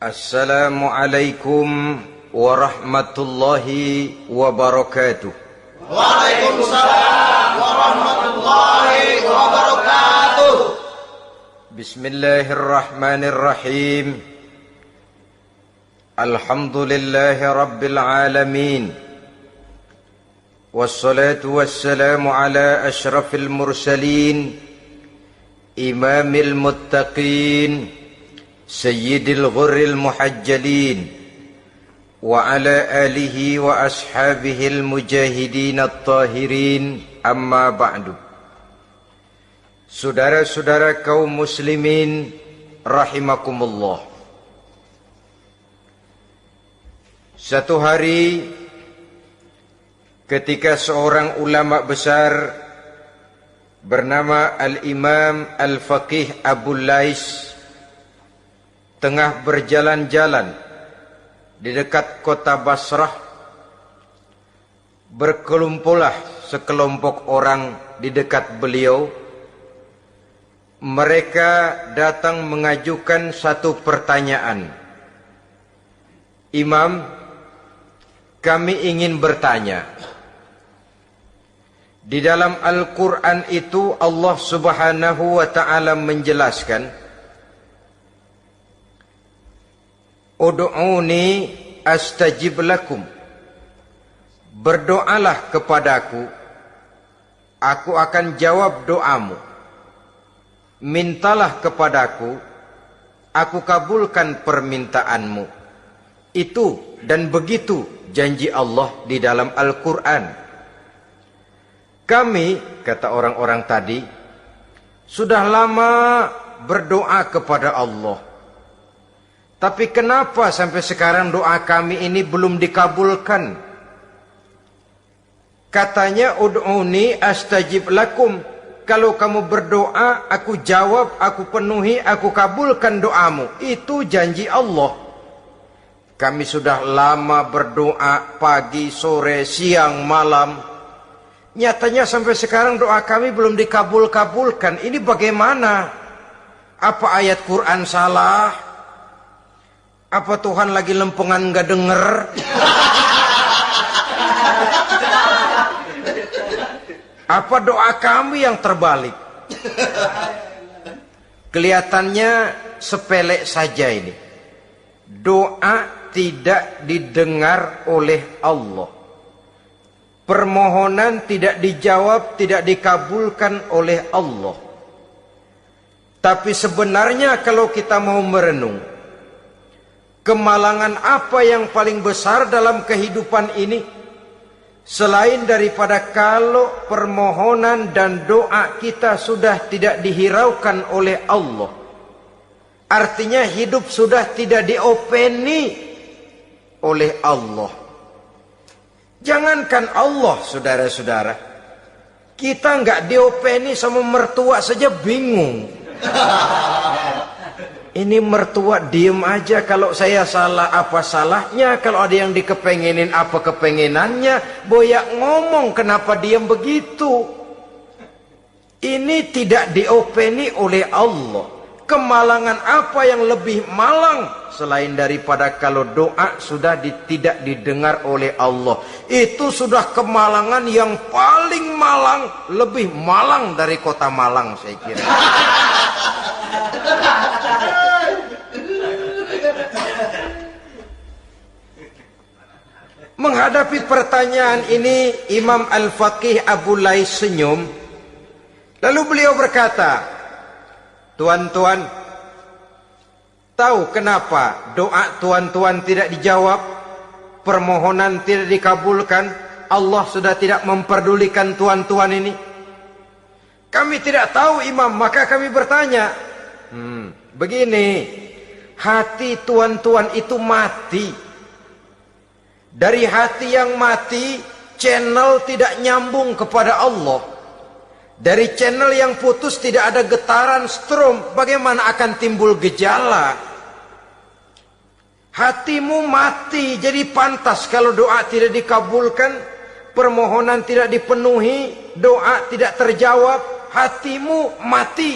Assalamualaikum warahmatullahi wabarakatuh. Waalaikumsalam warahmatullahi wabarakatuh. Bismillahirrahmanirrahim. Alhamdulillahi rabbil alamin. Wassalatu wassalamu ala ashrafil mursalin, imamil muttaqin, sayyidil ghurril muhajjalin, wa ala alihi wa ashabihil mujahidin at-tahirin, amma ba'du. Saudara-saudara kaum muslimin rahimakumullah. Satu hari ketika seorang ulama besar bernama Al-Imam Al-Faqih Abu Lais tengah berjalan-jalan di dekat kota Basrah, berkelumpulah sekelompok orang di dekat beliau. Mereka datang mengajukan satu pertanyaan. Imam, kami ingin bertanya. Di dalam Al-Quran itu Allah Subhanahu wa ta'ala menjelaskan, Ud'uni astajib lakum. Berdoalah kepadaku, aku akan jawab doamu. Mintalah kepadaku, aku kabulkan permintaanmu. Itu dan begitu janji Allah di dalam Al-Quran. Kami, kata orang-orang tadi, sudah lama berdoa kepada Allah. Tapi kenapa sampai sekarang doa kami ini belum dikabulkan? Katanya, ud'uni astajib lakum. Kalau kamu berdoa, aku jawab, aku penuhi, aku kabulkan doamu. Itu janji Allah. Kami sudah lama berdoa pagi, sore, siang, malam. Nyatanya sampai sekarang doa kami belum dikabulkan. Ini bagaimana? Apa ayat Quran salah? Apa Tuhan lagi lempengan gak denger? Apa doa kami yang terbalik? Kelihatannya sepele saja ini. Doa tidak didengar oleh Allah. Permohonan tidak dijawab, tidak dikabulkan oleh Allah. Tapi sebenarnya kalau kita mau merenung, kemalangan apa yang paling besar dalam kehidupan ini? Selain daripada kalau permohonan dan doa kita sudah tidak dihiraukan oleh Allah. Artinya hidup sudah tidak diopeni oleh Allah. Jangankan Allah, saudara-saudara, kita nggak diopeni sama mertua saja bingung. Ini mertua diem aja, kalau saya salah apa salahnya, kalau ada yang dikepengenin apa kepengenannya, boyak ngomong kenapa diem begitu. Ini tidak diopeni oleh Allah. Kemalangan apa yang lebih malang selain daripada kalau doa sudah tidak didengar oleh Allah. Itu sudah kemalangan yang paling malang, lebih malang dari kota Malang saya kira. Menghadapi pertanyaan ini, Imam Al-Faqih Abu Lais senyum. Lalu beliau berkata, tuan-tuan, tahu kenapa doa tuan-tuan tidak dijawab, permohonan tidak dikabulkan, Allah sudah tidak memperdulikan tuan-tuan ini? Kami tidak tahu, Imam, maka kami bertanya. Begini, hati tuan-tuan itu mati. Dari hati yang mati, channel tidak nyambung kepada Allah. Dari channel yang putus tidak ada getaran strom, bagaimana akan timbul gejala? Hatimu mati, jadi pantas kalau doa tidak dikabulkan, permohonan tidak dipenuhi, doa tidak terjawab, hatimu mati.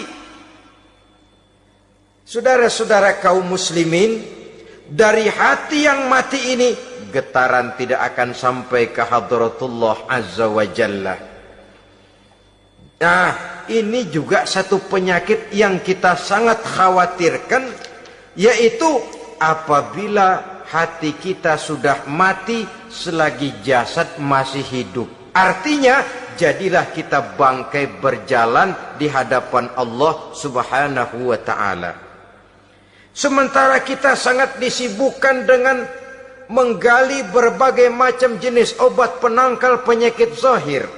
Saudara-saudara kaum muslimin, dari hati yang mati ini, getaran tidak akan sampai ke hadratullah azza wa jalla. Nah, ini juga satu penyakit yang kita sangat khawatirkan, yaitu apabila hati kita sudah mati selagi jasad masih hidup. Artinya, jadilah kita bangkai berjalan di hadapan Allah Subhanahu wa ta'ala. Sementara kita sangat disibukkan dengan menggali berbagai macam jenis obat penangkal penyakit zahir,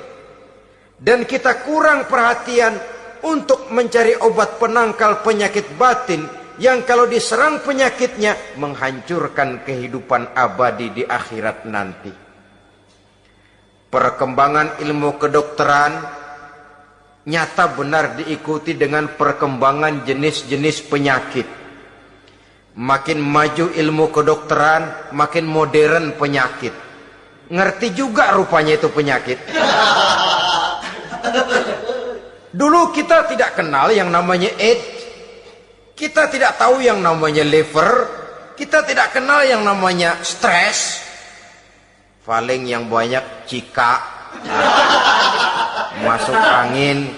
dan kita kurang perhatian untuk mencari obat penangkal penyakit batin yang kalau diserang penyakitnya menghancurkan kehidupan abadi di akhirat nanti. Perkembangan ilmu kedokteran nyata benar diikuti dengan perkembangan jenis-jenis penyakit. Makin maju ilmu kedokteran, makin modern penyakit. Ngerti juga rupanya itu penyakit. Dulu kita tidak kenal yang namanya AIDS. Kita tidak tahu yang namanya liver. Kita tidak kenal yang namanya stres. Paling yang banyak cika, masuk angin,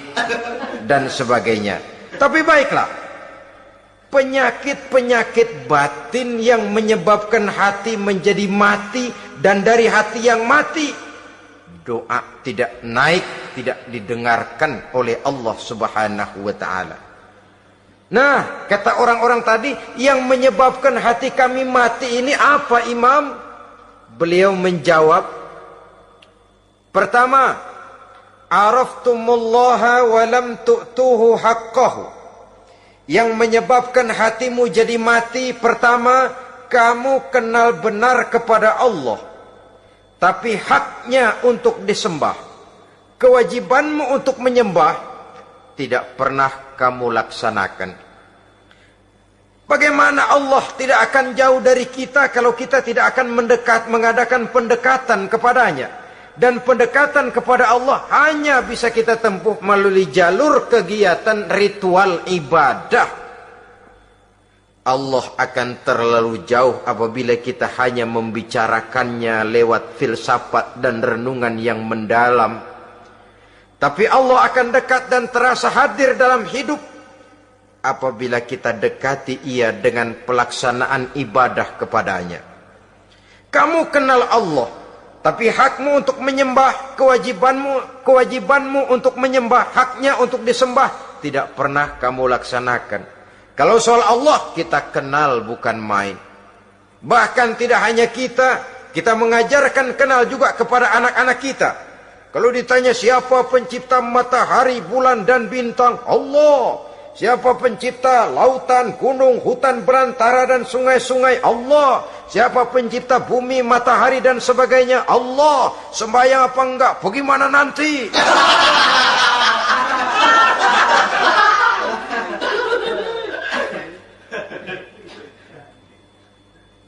dan sebagainya. Tapi baiklah, penyakit-penyakit batin yang menyebabkan hati menjadi mati, dan dari hati yang mati, doa tidak naik, tidak didengarkan oleh Allah Subhanahu wa ta'ala. Nah, kata orang-orang tadi, yang menyebabkan hati kami mati ini apa, Imam? Beliau menjawab, pertama, araftumullaha wa lam tu'tuhu haqqahu. Yang menyebabkan hatimu jadi mati, pertama, kamu kenal benar kepada Allah, tapi haknya untuk disembah, kewajibanmu untuk menyembah, tidak pernah kamu laksanakan. Bagaimana Allah tidak akan jauh dari kita kalau kita tidak akan mengadakan pendekatan kepadanya. Dan pendekatan kepada Allah hanya bisa kita tempuh melalui jalur kegiatan ritual ibadah. Allah akan terlalu jauh apabila kita hanya membicarakannya lewat filsafat dan renungan yang mendalam. Tapi Allah akan dekat dan terasa hadir dalam hidup apabila kita dekati ia dengan pelaksanaan ibadah kepadanya. Kamu kenal Allah, tapi hakmu untuk menyembah, kewajibanmu untuk menyembah, haknya untuk disembah, tidak pernah kamu laksanakan. Kalau soal Allah, kita kenal bukan main. Bahkan tidak hanya kita mengajarkan kenal juga kepada anak-anak kita. Kalau ditanya siapa pencipta matahari, bulan dan bintang, Allah. Siapa pencipta lautan, gunung, hutan belantara dan sungai-sungai? Allah. Siapa pencipta bumi, matahari dan sebagainya? Allah. Sembahyang apa enggak? Bagaimana nanti?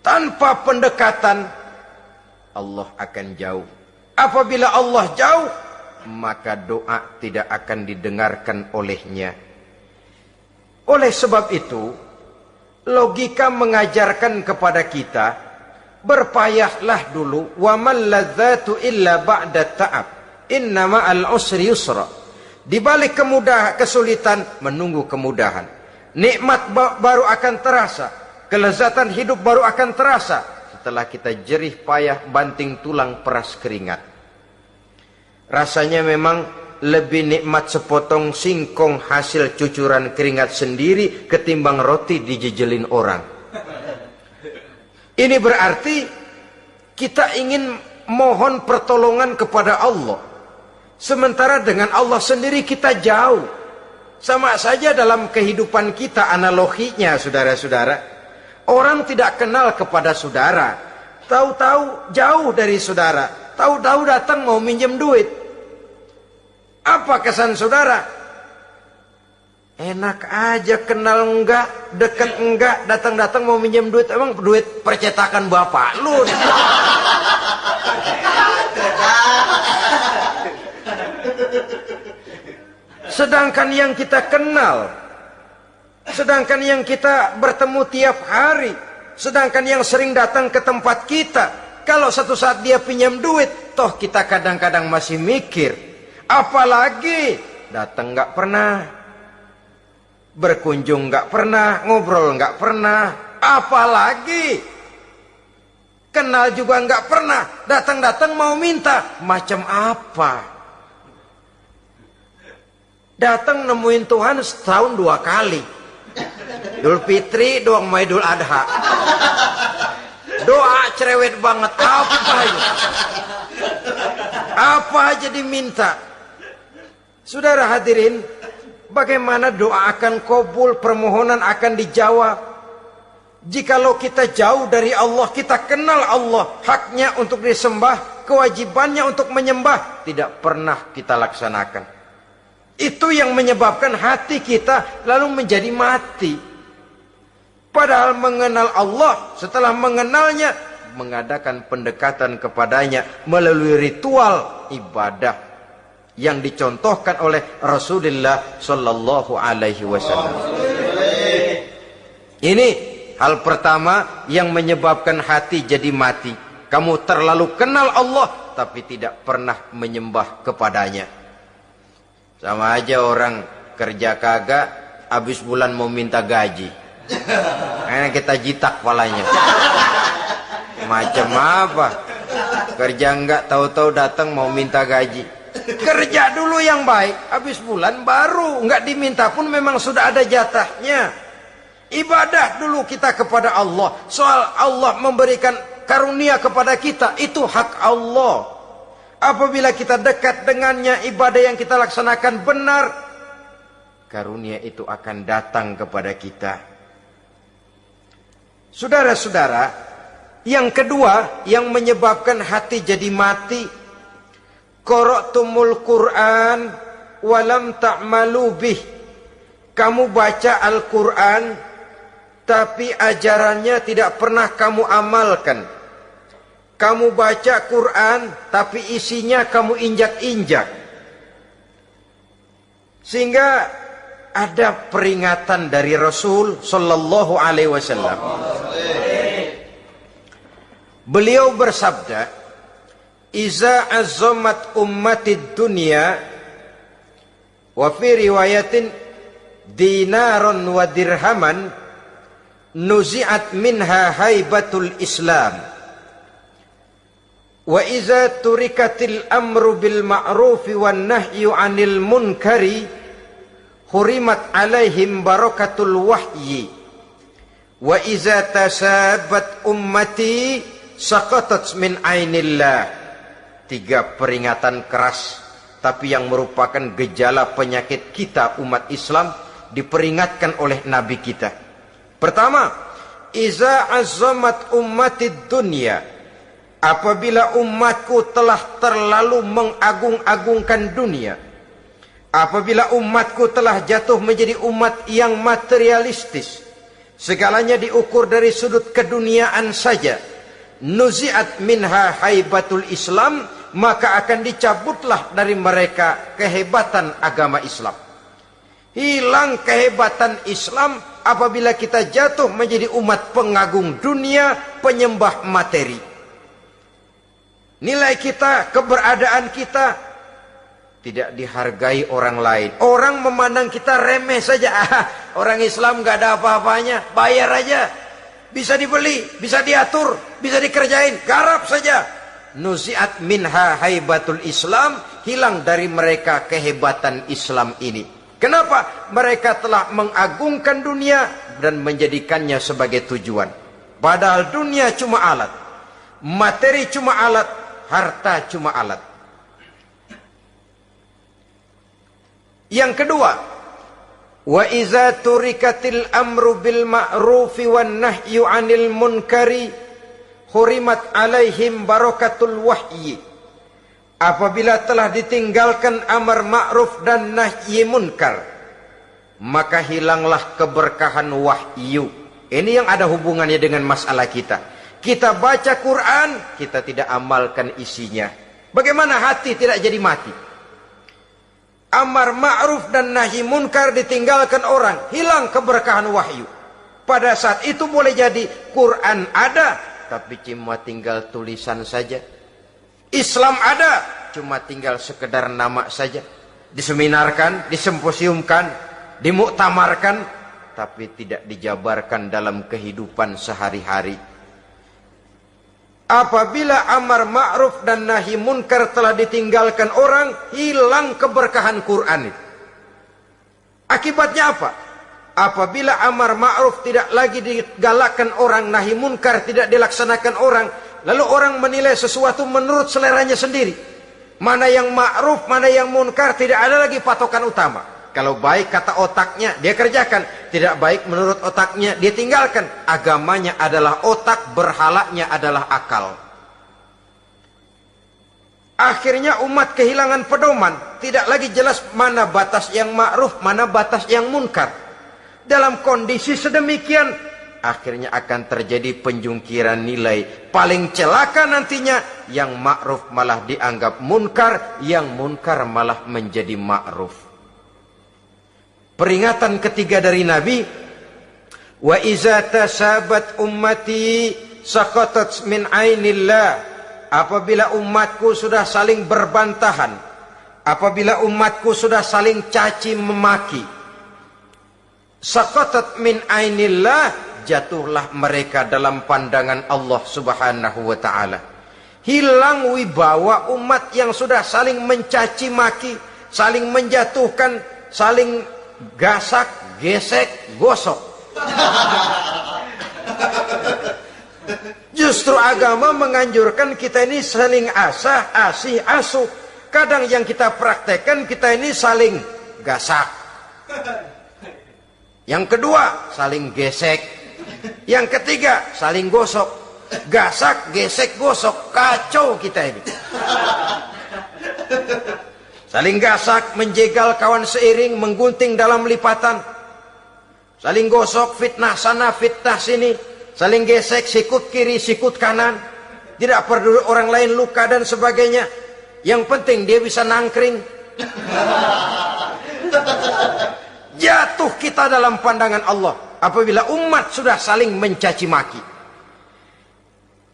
Tanpa pendekatan, Allah akan jauh. Apabila Allah jauh, maka doa tidak akan didengarkan olehnya. Oleh sebab itu, logika mengajarkan kepada kita, berpayahlah dulu, wa mal ladzatu illa ba'da ta'ab, inna ma'al usri yusra. Di balik kesulitan menunggu kemudahan. Nikmat baru akan terasa, kelezatan hidup baru akan terasa setelah kita jerih payah banting tulang peras keringat. Rasanya memang lebih nikmat sepotong singkong hasil cucuran keringat sendiri ketimbang roti dijejelin orang. Ini berarti kita ingin mohon pertolongan kepada Allah, sementara dengan Allah sendiri kita jauh. Sama saja dalam kehidupan kita analoginya, saudara-saudara. Orang tidak kenal kepada saudara, tahu-tahu jauh dari saudara, tahu-tahu datang mau minjem duit. Apa kesan saudara? Enak aja, kenal enggak, dekat enggak, datang-datang mau minjem duit. Emang duit percetakan bapak lu? Sedangkan yang kita kenal, sedangkan yang kita bertemu tiap hari, Sedangkan yang sering datang ke tempat kita, kalau satu saat dia pinjam duit, toh kita kadang-kadang masih mikir. Apalagi datang nggak pernah, berkunjung nggak pernah, ngobrol nggak pernah. Apalagi kenal juga nggak pernah, datang-datang mau minta. Macam apa? Datang nemuin Tuhan setahun 2 kali. Idul Fitri, doa mau Idul Adha. Doa cerewet banget. Apa aja diminta. Saudara hadirin, bagaimana doa akan kabul, permohonan akan dijawab? Jikalau kita jauh dari Allah, kita kenal Allah, haknya untuk disembah, kewajibannya untuk menyembah, tidak pernah kita laksanakan. Itu yang menyebabkan hati kita lalu menjadi mati. Padahal mengenal Allah, setelah mengenalnya, mengadakan pendekatan kepadanya melalui ritual ibadah yang dicontohkan oleh Rasulullah Sallallahu Alaihi Wasallam. Ini hal pertama yang menyebabkan hati jadi mati. Kamu terlalu kenal Allah, tapi tidak pernah menyembah kepadanya. Sama aja orang kerja kagak, habis bulan mau minta gaji. Karena kita jitak palanya. Macam apa? Kerja enggak, tahu-tahu datang mau minta gaji. Kerja dulu yang baik, habis bulan baru enggak diminta pun memang sudah ada jatahnya. Ibadah dulu kita kepada Allah. Soal Allah memberikan karunia kepada kita, itu hak Allah. Apabila kita dekat dengannya, ibadah yang kita laksanakan benar, karunia itu akan datang kepada kita. Saudara-saudara, yang kedua yang menyebabkan hati jadi mati, qara'tumul Qur'an walam ta'malu bih. Kamu baca Al-Qur'an tapi ajarannya tidak pernah kamu amalkan. Kamu baca Quran tapi isinya kamu injak-injak. Sehingga ada peringatan dari Rasul Sallallahu Alaihi Wasallam. Beliau bersabda, "Iza azzamat ummatid dunya wa fi riwayatin dinaron wa dirhaman nuzi'at minha haibatul Islam. Wa iza turikatil amru bil ma'rufi wan nahyu 'anil munkari hurimat 'alaihim barakatul wahyi. Wa iza tasabat ummati saqatat min 'ainillah." 3 peringatan keras, tapi yang merupakan gejala penyakit kita umat Islam diperingatkan oleh Nabi kita. Pertama, iza azzamat ummatid dunya. Apabila umatku telah terlalu mengagung-agungkan dunia, apabila umatku telah jatuh menjadi umat yang materialistis, segalanya diukur dari sudut keduniaan saja, nuzi'at minha haibatul Islam, maka akan dicabutlah dari mereka kehebatan agama Islam. Hilang kehebatan Islam apabila kita jatuh menjadi umat pengagung dunia, penyembah materi. Nilai kita, keberadaan kita tidak dihargai orang lain. Orang memandang kita remeh saja. Orang Islam gak ada apa-apanya, bayar aja. Bisa dibeli, bisa diatur, bisa dikerjain, garap saja. Nuzi'at minha haibatul Islam, hilang dari mereka kehebatan Islam ini. Kenapa? Mereka telah mengagungkan dunia dan menjadikannya sebagai tujuan. Padahal dunia cuma alat, materi cuma alat, harta cuma alat. Yang kedua, wa iza turikatil amru bil ma'rufi wan nahyu 'anil munkari hurimat 'alaihim barakatul wahyi. Apabila telah ditinggalkan amar ma'ruf dan nahi munkar, maka hilanglah keberkahan wahyu. Ini yang ada hubungannya dengan masalah kita. Kita baca Quran, kita tidak amalkan isinya. Bagaimana hati tidak jadi mati? Amar ma'ruf dan nahi munkar ditinggalkan orang, hilang keberkahan wahyu. Pada saat itu boleh jadi Quran ada, tapi cuma tinggal tulisan saja. Islam ada, cuma tinggal sekedar nama saja. Diseminarkan, disemposiumkan, dimuktamarkan, tapi tidak dijabarkan dalam kehidupan sehari-hari. Apabila amar ma'ruf dan nahi munkar telah ditinggalkan orang, hilang keberkahan Quran itu. Akibatnya apa? Apabila amar ma'ruf tidak lagi digalakkan orang, nahi munkar tidak dilaksanakan orang, lalu orang menilai sesuatu menurut seleranya sendiri. Mana yang ma'ruf, mana yang munkar, tidak ada lagi patokan utama. Kalau baik kata otaknya, dia kerjakan. Tidak baik menurut otaknya, dia tinggalkan. Agamanya adalah otak, berhalanya adalah akal. Akhirnya umat kehilangan pedoman. Tidak lagi jelas mana batas yang ma'ruf, mana batas yang munkar. Dalam kondisi sedemikian, akhirnya akan terjadi penjungkiran nilai. Paling celaka nantinya, yang ma'ruf malah dianggap munkar, yang munkar malah menjadi ma'ruf. Peringatan ketiga dari Nabi, wa iza tasabat ummati saqatat min ainillah. Apabila umatku sudah saling berbantahan, apabila umatku sudah saling caci memaki, saqatat min ainillah, jatuhlah mereka dalam pandangan Allah Subhanahu wa taala. Hilang wibawa umat yang sudah saling mencaci maki, saling menjatuhkan, saling gasak, gesek, gosok. Justru agama menganjurkan kita ini saling asah, asih, asuh. Kadang yang kita praktekkan, kita ini saling gasak. Yang kedua, saling gesek. Yang ketiga, saling gosok. Gasak, gesek, gosok. Kacau kita ini. Saling gasak, menjegal kawan seiring, menggunting dalam lipatan. Saling gosok, fitnah sana, fitnah sini. Saling gesek, sikut kiri, sikut kanan. Tidak peduli orang lain luka dan sebagainya. Yang penting dia bisa nangkring. Jatuh kita dalam pandangan Allah apabila umat sudah saling mencaci maki.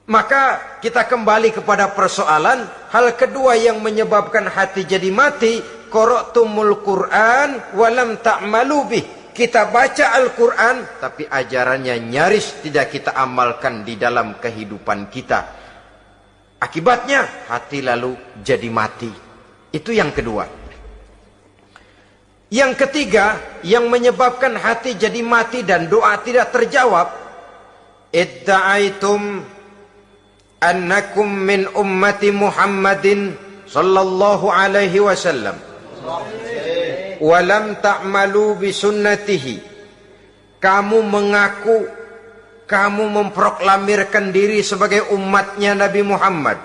Maka kita kembali kepada persoalan, hal kedua yang menyebabkan hati jadi mati, qara'tumul Qur'an walam ta'malu bih. Kita baca Al-Quran, tapi ajarannya nyaris tidak kita amalkan di dalam kehidupan kita. Akibatnya hati lalu jadi mati. Itu yang kedua. Yang ketiga, yang menyebabkan hati jadi mati dan doa tidak terjawab, idda'aitum annakum min ummati Muhammadin sallallahu alaihi wasallam walam ta'malu bisunnatihi. Kamu mengaku, kamu memproklamirkan diri sebagai umatnya Nabi Muhammad,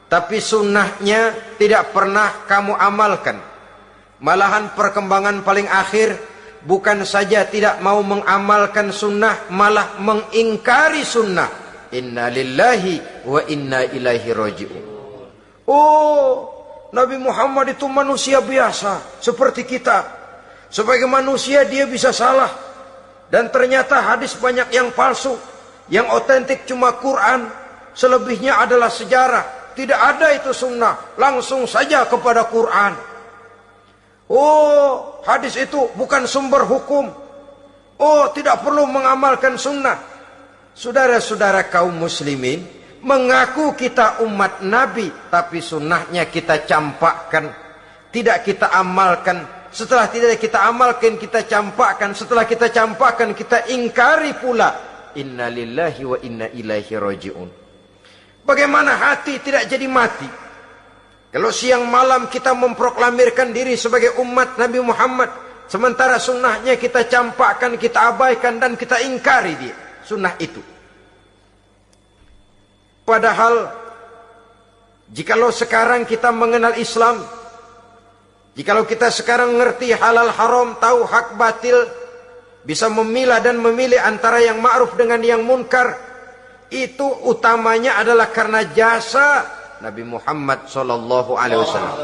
tapi sunnahnya tidak pernah kamu amalkan. Malahan perkembangan paling akhir, bukan saja tidak mau mengamalkan sunnah, malah mengingkari sunnah. Inna lillahi wa inna ilaihi raji'un. Oh, Nabi Muhammad itu manusia biasa seperti kita. Sebagai manusia dia bisa salah. Dan ternyata hadis banyak yang palsu. Yang otentik cuma Quran. Selebihnya adalah sejarah. Tidak ada itu sunnah. Langsung saja kepada Quran. Oh, hadis itu bukan sumber hukum. Oh, tidak perlu mengamalkan sunnah. Saudara-saudara kaum muslimin, mengaku kita umat Nabi, tapi sunnahnya kita campakkan, tidak kita amalkan. Setelah tidak kita amalkan, kita campakkan. Setelah kita campakkan, kita ingkari pula. Inna lillahi wa inna ilaihi raji'un. Bagaimana hati tidak jadi mati? Kalau siang malam kita memproklamirkan diri sebagai umat Nabi Muhammad, sementara sunnahnya kita campakkan, kita abaikan, dan kita ingkari dia, sunnah itu. Padahal, jikalau sekarang kita mengenal Islam, jikalau kita sekarang ngerti halal haram, tahu hak batil, bisa memilah dan memilih antara yang ma'ruf dengan yang munkar, itu utamanya adalah karena jasa Nabi Muhammad sallallahu alaihi wasallam.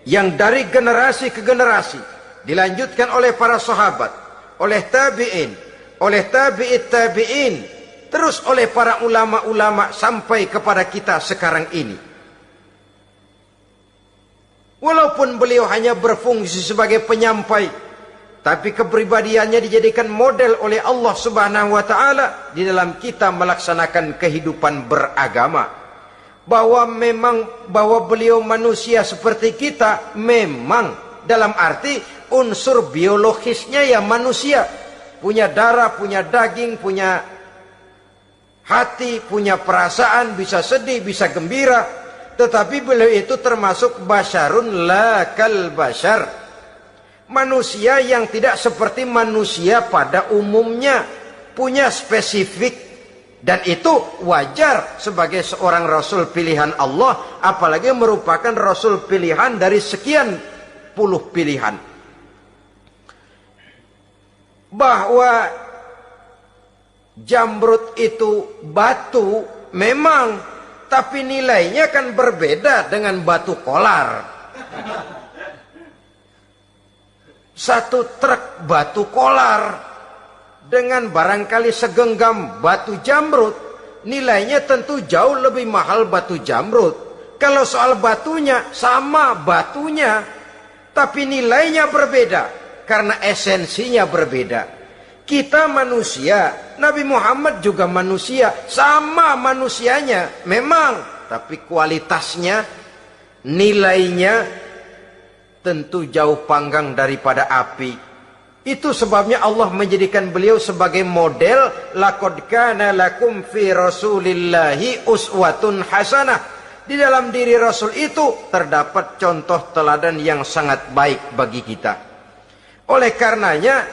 Yang dari generasi ke generasi dilanjutkan oleh para sahabat, oleh tabi'in, oleh tabi'in, terus oleh para ulama-ulama sampai kepada kita sekarang ini. Walaupun beliau hanya berfungsi sebagai penyampai, tapi kepribadiannya dijadikan model oleh Allah Subhanahu wa taala di dalam kita melaksanakan kehidupan beragama. Bahwa beliau manusia seperti kita, memang dalam arti unsur biologisnya ya manusia, punya darah, punya daging, punya hati, punya perasaan, bisa sedih, bisa gembira. Tetapi beliau itu termasuk basyarun la kal basyar, manusia yang tidak seperti manusia pada umumnya, punya spesifik, dan itu wajar sebagai seorang rasul pilihan Allah, apalagi merupakan rasul pilihan dari sekian puluh pilihan. Bahwa jamrud itu batu memang, tapi nilainya kan berbeda dengan batu kolar. Satu truk batu kolar dengan barangkali segenggam batu jamrud, nilainya tentu jauh lebih mahal batu jamrud. Kalau soal batunya, sama batunya, tapi nilainya berbeda karena esensinya berbeda. Kita manusia, Nabi Muhammad juga manusia, sama manusianya memang, tapi kualitasnya, nilainya tentu jauh panggang daripada api. Itu sebabnya Allah menjadikan beliau sebagai model. Laqad kana lakum fi rasulillahi uswatun hasanah. Di dalam diri Rasul itu terdapat contoh teladan yang sangat baik bagi kita. Oleh karenanya,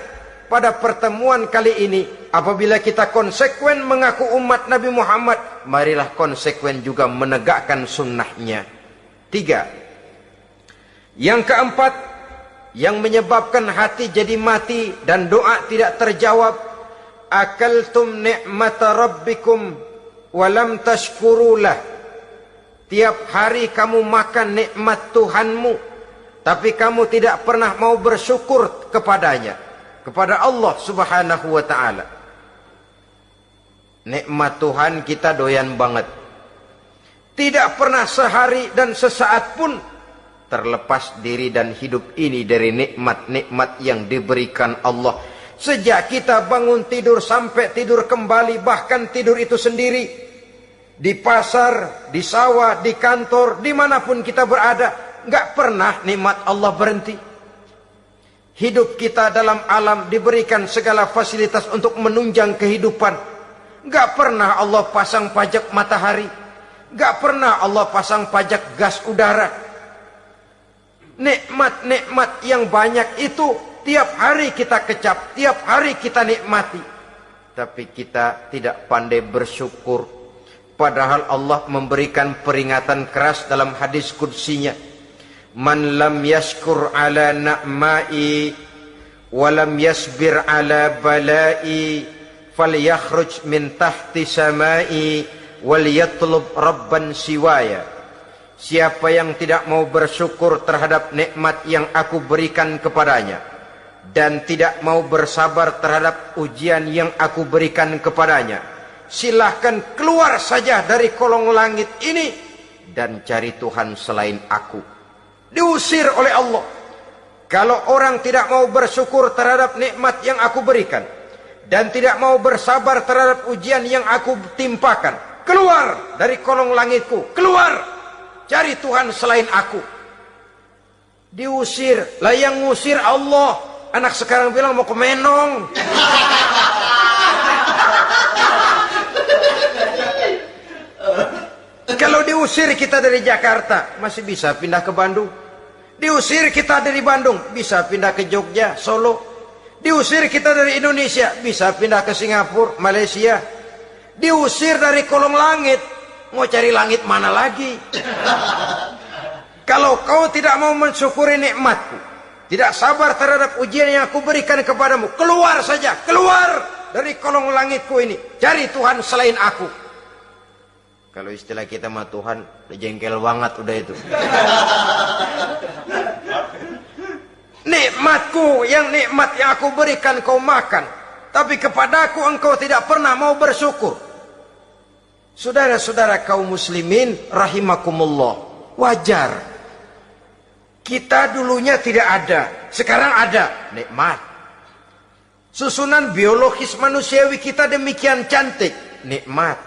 pada pertemuan kali ini, apabila kita konsekuen mengaku umat Nabi Muhammad, marilah konsekuen juga menegakkan sunnahnya. 3. Yang keempat, yang menyebabkan hati jadi mati dan doa tidak terjawab, akaltum ni'mata rabbikum walam tashkurulah. Tiap hari kamu makan nikmat Tuhanmu, tapi kamu tidak pernah mau bersyukur kepadanya, kepada Allah Subhanahu wa ta'ala. Nikmat Tuhan kita doyan banget. Tidak pernah sehari dan sesaat pun terlepas diri dan hidup ini dari nikmat-nikmat yang diberikan Allah. Sejak kita bangun tidur sampai tidur kembali, bahkan tidur itu sendiri, di pasar, di sawah, di kantor, dimanapun kita berada, nggak pernah nikmat Allah berhenti. Hidup kita dalam alam diberikan segala fasilitas untuk menunjang kehidupan. Gak pernah Allah pasang pajak matahari. Gak pernah Allah pasang pajak gas udara. Nikmat-nikmat yang banyak itu tiap hari kita kecap, tiap hari kita nikmati. Tapi kita tidak pandai bersyukur. Padahal Allah memberikan peringatan keras dalam hadis qudsinya. Man lam yashkur ala na'mai walam yasbir ala balai falyakhruj min tahti samai wal yatlub rabban siwaya. Siapa yang tidak mau bersyukur terhadap nikmat yang aku berikan kepadanya dan tidak mau bersabar terhadap ujian yang aku berikan kepadanya, silahkan keluar saja dari kolong langit ini dan cari Tuhan selain aku. Diusir oleh Allah. Kalau orang tidak mau bersyukur terhadap nikmat yang aku berikan dan tidak mau bersabar terhadap ujian yang aku timpakan, keluar dari kolong langitku, keluar, cari Tuhan selain aku. Diusir. Lah yang ngusir Allah. Anak sekarang bilang mau ke Menong. Kalau diusir kita dari Jakarta, masih bisa pindah ke Bandung. Diusir kita dari Bandung, bisa pindah ke Jogja, Solo. Diusir kita dari Indonesia, bisa pindah ke Singapura, Malaysia. Diusir dari kolong langit, mau cari langit mana lagi? Kalau kau tidak mau mensyukuri nikmatku, tidak sabar terhadap ujian yang aku berikan kepadamu, keluar saja, keluar dari kolong langitku ini, cari Tuhan selain aku. Kalau istilah kita mah Tuhan, udah jengkel banget udah itu. Nikmatku, yang nikmat yang aku berikan kau makan, tapi kepadaku engkau tidak pernah mau bersyukur. Saudara-saudara kaum muslimin rahimakumullah, wajar. Kita dulunya tidak ada, sekarang ada, nikmat. Susunan biologis manusiawi kita demikian cantik, nikmat.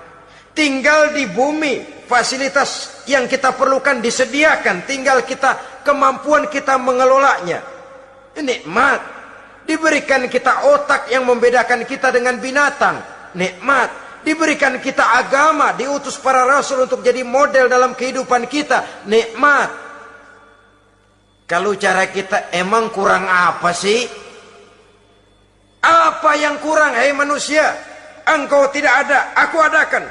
Tinggal di bumi, fasilitas yang kita perlukan disediakan, tinggal kemampuan kita mengelolanya. Nikmat. Diberikan kita otak yang membedakan kita dengan binatang, nikmat. Diberikan kita agama, diutus para rasul untuk jadi model dalam kehidupan kita, nikmat. Kalau cara kita emang kurang apa sih? Apa yang kurang, hei manusia? Engkau tidak ada, aku adakan.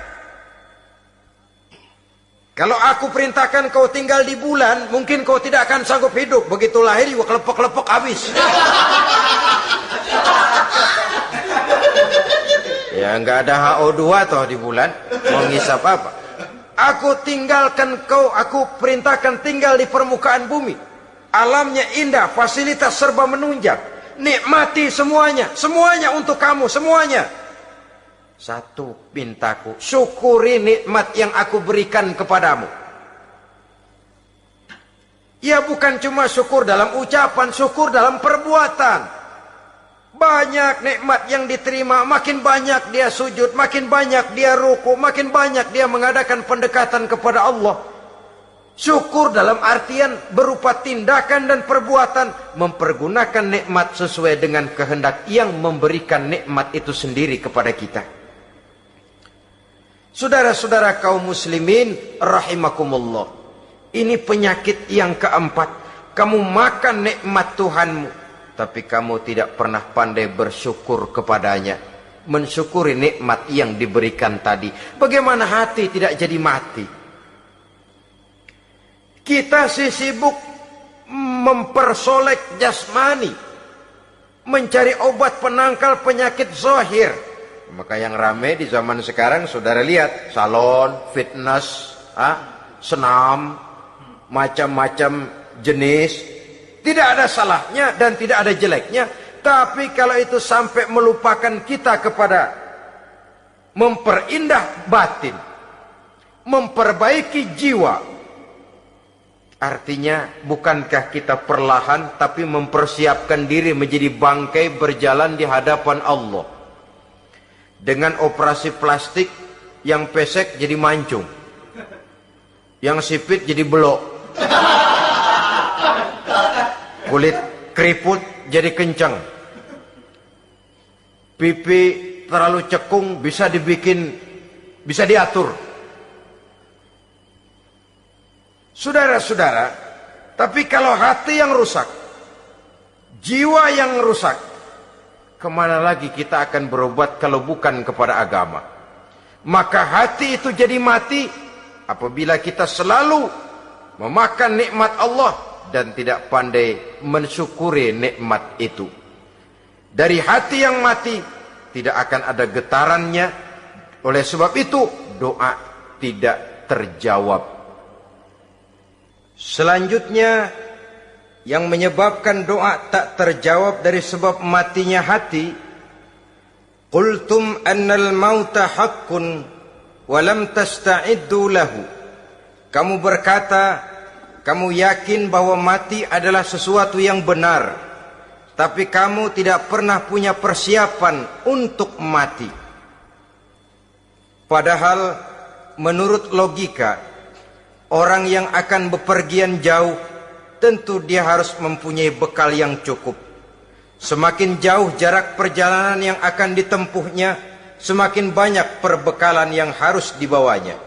Kalau aku perintahkan kau tinggal di bulan, mungkin kau tidak akan sanggup hidup. Begitu lahir juga kelepek-kelepek habis. Ya nggak ada HO2 toh di bulan, mau ngisap apa? Aku perintahkan tinggal di permukaan bumi. Alamnya indah, fasilitas serba menunjang. Nikmati semuanya, semuanya untuk kamu, semuanya. Satu pintaku, syukuri nikmat yang aku berikan kepadamu. Ya bukan cuma syukur dalam ucapan, syukur dalam perbuatan. Banyak nikmat yang diterima, makin banyak dia sujud, makin banyak dia ruku, makin banyak dia mengadakan pendekatan kepada Allah. Syukur dalam artian berupa tindakan dan perbuatan, mempergunakan nikmat sesuai dengan kehendak yang memberikan nikmat itu sendiri kepada kita. Saudara-saudara kaum muslimin rahimakumullah, ini penyakit yang keempat. Kamu makan nikmat Tuhanmu, tapi kamu tidak pernah pandai bersyukur kepadanya, mensyukuri nikmat yang diberikan tadi. Bagaimana hati tidak jadi mati? Kita sibuk mempersolek jasmani, mencari obat penangkal penyakit zahir. Maka yang ramai di zaman sekarang, saudara lihat, salon, fitness, senam, macam-macam jenis. Tidak ada salahnya dan tidak ada jeleknya. Tapi kalau itu sampai melupakan kita kepada memperindah batin, memperbaiki jiwa, artinya bukankah kita perlahan tapi mempersiapkan diri menjadi bangkai berjalan di hadapan Allah. Dengan operasi plastik, yang pesek jadi mancung, yang sipit jadi belok, kulit keriput jadi kencang, pipi terlalu cekung bisa diatur. Saudara-saudara, tapi kalau hati yang rusak, jiwa yang rusak, kemana lagi kita akan berobat kalau bukan kepada agama? Maka hati itu jadi mati apabila kita selalu memakan nikmat Allah dan tidak pandai mensyukuri nikmat itu. Dari hati yang mati tidak akan ada getarannya. Oleh sebab itu doa tidak terjawab. Selanjutnya yang menyebabkan doa tak terjawab dari sebab matinya hati, qultum annal mauta haqqun wa lam tasta'iddu lahu. Kamu berkata, kamu yakin bahwa mati adalah sesuatu yang benar, tapi kamu tidak pernah punya persiapan untuk mati. Padahal menurut logika, orang yang akan bepergian jauh tentu dia harus mempunyai bekal yang cukup. Semakin jauh jarak perjalanan yang akan ditempuhnya, semakin banyak perbekalan yang harus dibawanya.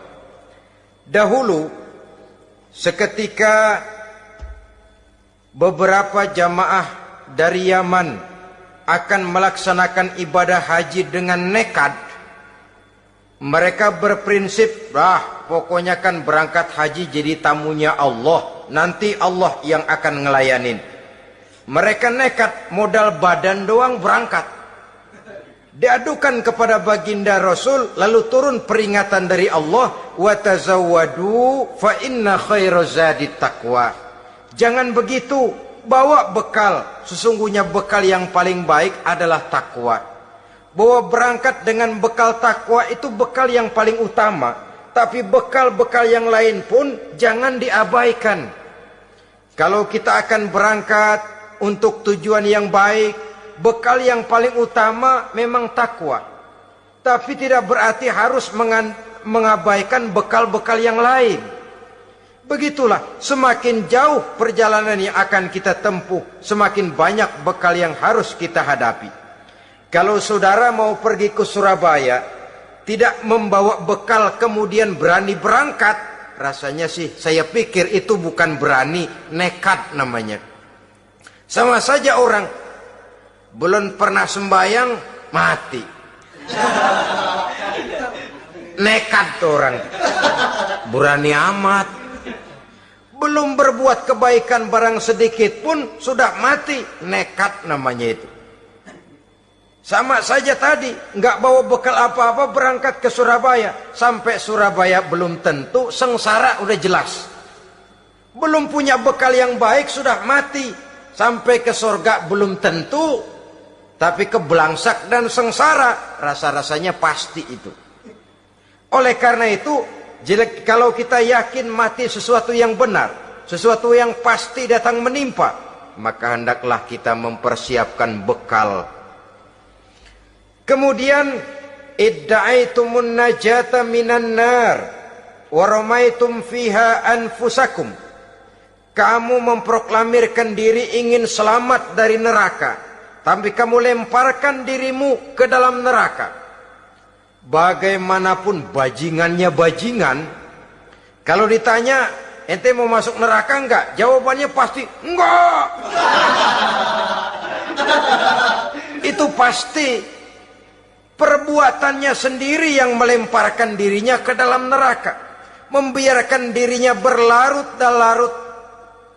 Dahulu, seketika beberapa jamaah dari Yaman akan melaksanakan ibadah haji dengan nekat, mereka berprinsip, pokoknya kan berangkat haji jadi tamunya Allah, nanti Allah yang akan ngelayanin. Mereka nekat, modal badan doang berangkat. Diadukan kepada baginda Rasul, lalu turun peringatan dari Allah, wa tazawwadu fa inna khairaz zadi taqwa. Jangan begitu, bawa bekal, sesungguhnya bekal yang paling baik adalah takwa. bahwa berangkat dengan bekal takwa itu bekal yang paling utama, tapi bekal-bekal yang lain pun jangan diabaikan. Kalau kita akan berangkat untuk tujuan yang baik, bekal yang paling utama memang takwa, tapi tidak berarti harus mengabaikan bekal-bekal yang lain. Begitulah, semakin jauh perjalanan yang akan kita tempuh, semakin banyak bekal yang harus kita hadapi. Kalau saudara mau pergi ke Surabaya, tidak membawa bekal kemudian berani berangkat, rasanya sih saya pikir itu bukan berani, nekat namanya. Sama saja orang belum pernah sembahyang mati, nekat tuh orang, berani amat. Belum berbuat kebaikan barang sedikit pun sudah mati, nekat namanya itu. Sama saja tadi, nggak bawa bekal apa-apa berangkat ke Surabaya. Sampai Surabaya belum tentu, sengsara udah jelas. Belum punya bekal yang baik sudah mati. Sampai ke surga belum tentu, tapi kebelangsak dan sengsara rasa-rasanya pasti itu. Oleh karena itu, kalau kita yakin mati sesuatu yang benar, sesuatu yang pasti datang menimpa, maka hendaklah kita mempersiapkan bekal. Kemudian idda'aitumun najata minan nar wa ramaitum fiha anfusakum. Kamu memproklamirkan diri ingin selamat dari neraka, tapi kamu lemparkan dirimu ke dalam neraka. Bagaimanapun bajingannya bajingan, kalau ditanya ente mau masuk neraka enggak? Jawabannya pasti enggak. Itu pasti. Perbuatannya sendiri yang melemparkan dirinya ke dalam neraka, membiarkan dirinya berlarut-larut,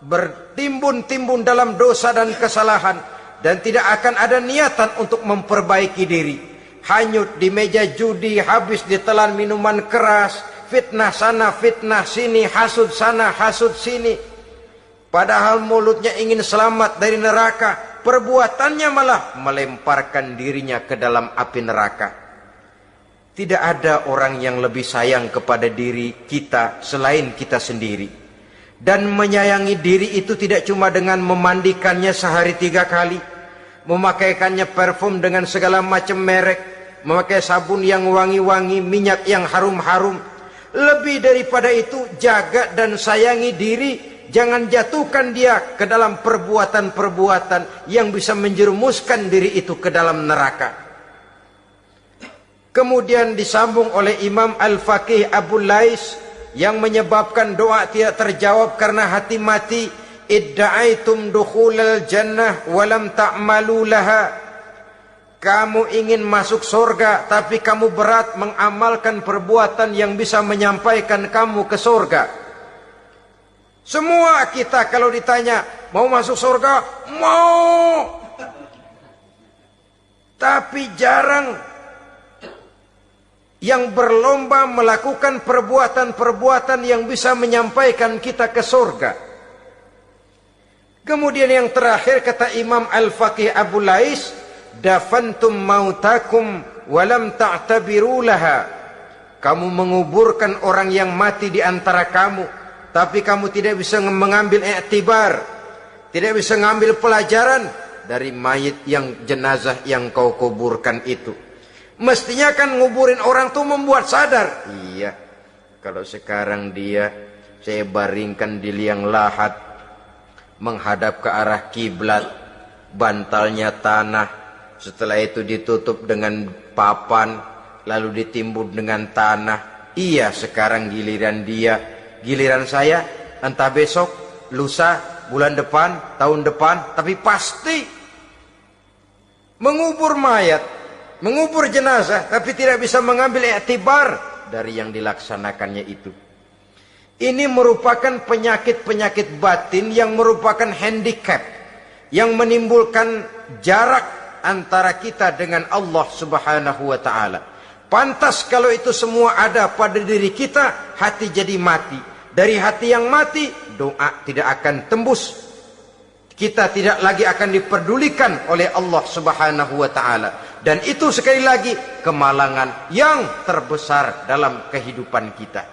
bertimbun-timbun dalam dosa dan kesalahan, dan tidak akan ada niatan untuk memperbaiki diri. Hanyut di meja judi, habis ditelan minuman keras, fitnah sana, fitnah sini, hasud sana, hasud sini. Padahal mulutnya ingin selamat dari neraka, perbuatannya malah melemparkan dirinya ke dalam api neraka. Tidak ada orang yang lebih sayang kepada diri kita selain kita sendiri. Dan menyayangi diri itu tidak cuma dengan memandikannya sehari 3 kali, memakaikannya parfum dengan segala macam merek, memakai sabun yang wangi-wangi, minyak yang harum-harum. Lebih daripada itu, jaga dan sayangi diri. Jangan jatuhkan dia ke dalam perbuatan-perbuatan yang bisa menjerumuskan diri itu ke dalam neraka. Kemudian disambung oleh Imam Al-Faqih Abu Lais yang menyebabkan doa tidak terjawab karena hati mati. Idda'aitum dukhulal jannah walam ta'malu laha. Kamu ingin masuk surga, tapi kamu berat mengamalkan perbuatan yang bisa menyampaikan kamu ke surga. Semua kita kalau ditanya mau masuk surga, mau. Tapi jarang yang berlomba melakukan perbuatan-perbuatan yang bisa menyampaikan kita ke surga. Kemudian yang terakhir kata Imam Al-Faqih Abu Lais, dafantum mautakum walam ta'tabiru laha. Kamu menguburkan orang yang mati di antara kamu, tapi kamu tidak bisa mengambil iktibar, tidak bisa mengambil pelajaran dari mayit yang jenazah yang kau kuburkan itu. Mestinya kan nguburin orang tuh membuat sadar. Iya, kalau sekarang saya baringkan di liang lahat, menghadap ke arah kiblat, bantalnya tanah, setelah itu ditutup dengan papan, lalu ditimbun dengan tanah. Iya, sekarang giliran dia. Giliran saya, entah besok, lusa, bulan depan, tahun depan, tapi pasti mengubur mayat, mengubur jenazah, tapi tidak bisa mengambil iktibar dari yang dilaksanakannya itu. Ini merupakan penyakit-penyakit batin yang merupakan handicap, yang menimbulkan jarak antara kita dengan Allah Subhanahu wa ta'ala. Pantas kalau itu semua ada pada diri kita, hati jadi mati. Dari hati yang mati, doa tidak akan tembus. Kita tidak lagi akan diperdulikan oleh Allah Subhanahu wa ta'ala. Dan itu sekali lagi kemalangan yang terbesar dalam kehidupan kita.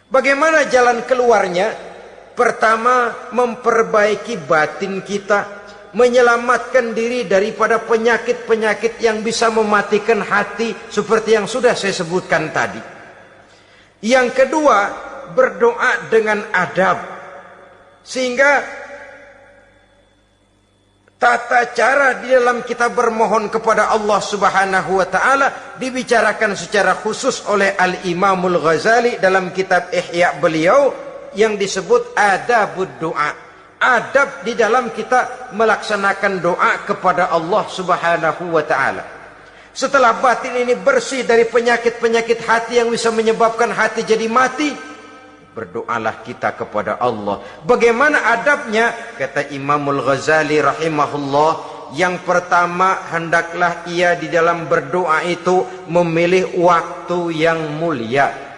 Bagaimana jalan keluarnya? Pertama, memperbaiki batin kita, menyelamatkan diri daripada penyakit-penyakit yang bisa mematikan hati seperti yang sudah saya sebutkan tadi. Yang kedua, berdoa dengan adab, sehingga tata cara di dalam kita bermohon kepada Allah Subhanahu wa taala dibicarakan secara khusus oleh Al-Imamul Ghazali dalam kitab Ihya beliau yang disebut adabud doa. Adab di dalam kita melaksanakan doa kepada Allah Subhanahu wa taala. Setelah batin ini bersih dari penyakit-penyakit hati yang bisa menyebabkan hati jadi mati, berdoalah kita kepada Allah. Bagaimana adabnya? Kata Imamul Ghazali rahimahullah, yang pertama hendaklah ia di dalam berdoa itu memilih waktu yang mulia.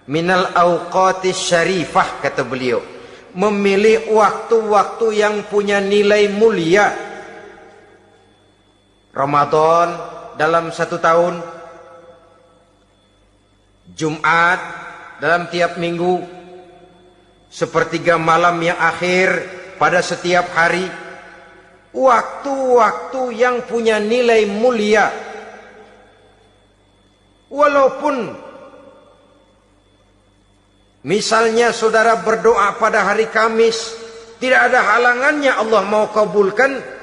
Minal awqatis syarifah, kata beliau. Memilih waktu-waktu yang punya nilai mulia. Ramadan dalam 1 tahun, Jumat dalam tiap minggu, sepertiga malam yang akhir pada setiap hari. Waktu-waktu yang punya nilai mulia. Walaupun misalnya saudara berdoa pada hari Kamis, tidak ada halangannya Allah mau kabulkan.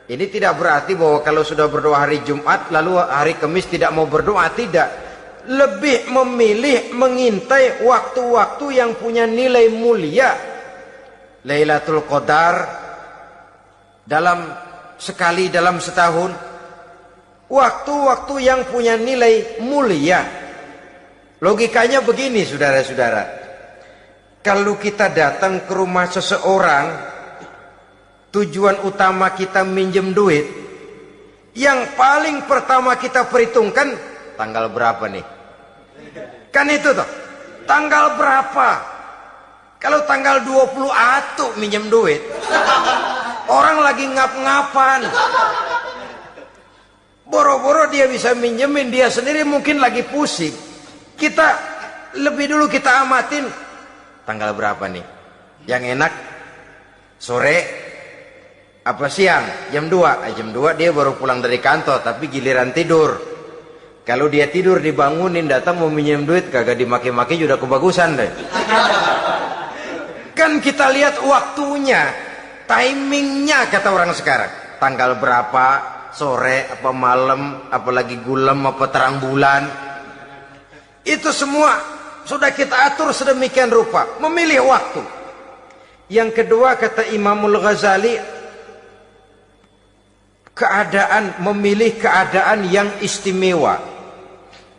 Ini tidak berarti bahwa kalau sudah berdoa hari Jumat lalu hari Kamis tidak mau berdoa, tidak. Lebih memilih mengintai waktu-waktu yang punya nilai mulia. Lailatul Qadar sekali dalam setahun. Waktu-waktu yang punya nilai mulia. Logikanya begini, saudara-saudara. Kalau kita datang ke rumah seseorang, tujuan utama kita minjem duit, yang paling pertama kita perhitungkan tanggal berapa nih? Kan itu toh, tanggal berapa? Kalau tanggal 20 atuh minjem duit, orang lagi ngap-ngapan, boro-boro dia bisa minjemin, dia sendiri mungkin lagi pusing. Kita lebih dulu kita amatin tanggal berapa nih, yang enak sore apa siang, jam 2. Jam 2 dia baru pulang dari kantor, tapi giliran tidur. Kalau dia tidur dibangunin, datang mau minjem duit, kagak dimaki-maki juga kebagusan deh. Kan kita lihat waktunya, timingnya kata orang sekarang. Tanggal berapa, sore, apa malam, apalagi gulem, apa terang bulan. Itu semua sudah kita atur sedemikian rupa. Memilih waktu. Yang kedua kata Imamul Ghazali, memilih keadaan yang istimewa.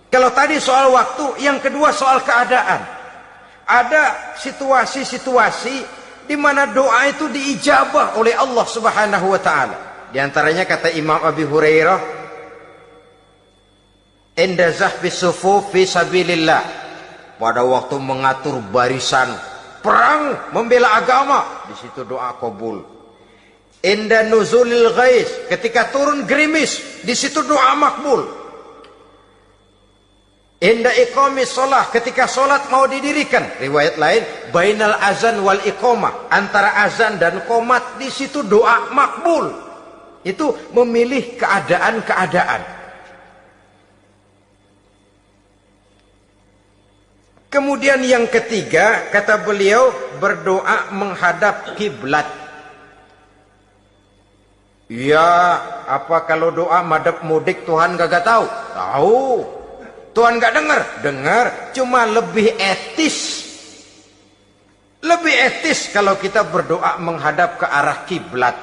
Kalau tadi soal waktu, yang kedua soal keadaan. Ada situasi-situasi di mana doa itu diijabah oleh Allah Subhanahu wa taala. Di antaranya kata Imam Abi Hurairah, "Inda zahbis sufuf fi sabilillah." Pada waktu mengatur barisan perang membela agama, di situ doa kabul. Inda nuzulil ghais, ketika turun gerimis, di situ doa makbul. Inda iqamis shalah, ketika salat mau didirikan, riwayat lain bainal azan wal iqamah, antara azan dan qomat, di situ doa makbul. Itu memilih keadaan-keadaan. Kemudian yang ketiga kata beliau, berdoa menghadap kiblat. Ya, apa kalau doa madhab mudik Tuhan gak tahu? Tahu. Tuhan gak dengar? Dengar. Cuma lebih etis. Lebih etis kalau kita berdoa menghadap ke arah kiblat.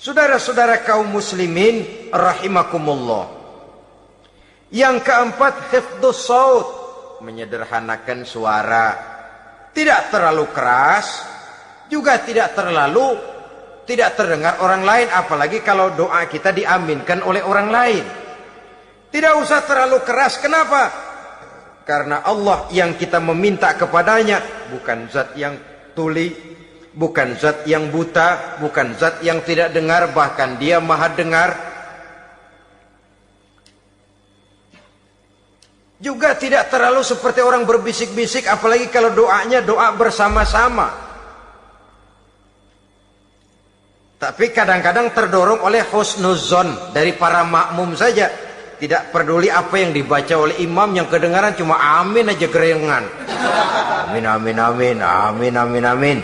Saudara-saudara kaum muslimin rahimakumullah. Yang keempat, hifdzus saut, menyederhanakan suara. Tidak terlalu keras, juga tidak terdengar orang lain, apalagi kalau doa kita diaminkan oleh orang lain. Tidak usah terlalu keras. Kenapa? Karena Allah yang kita meminta kepadanya bukan zat yang tuli, bukan zat yang buta, bukan zat yang tidak dengar, bahkan dia maha dengar. Juga tidak terlalu seperti orang berbisik-bisik, apalagi kalau doanya doa bersama-sama. Tapi kadang-kadang terdorong oleh husnuzon dari para makmum saja. Tidak peduli apa yang dibaca oleh imam, yang kedengaran cuma amin aja gerengan. Amin, amin, amin, amin, amin, amin.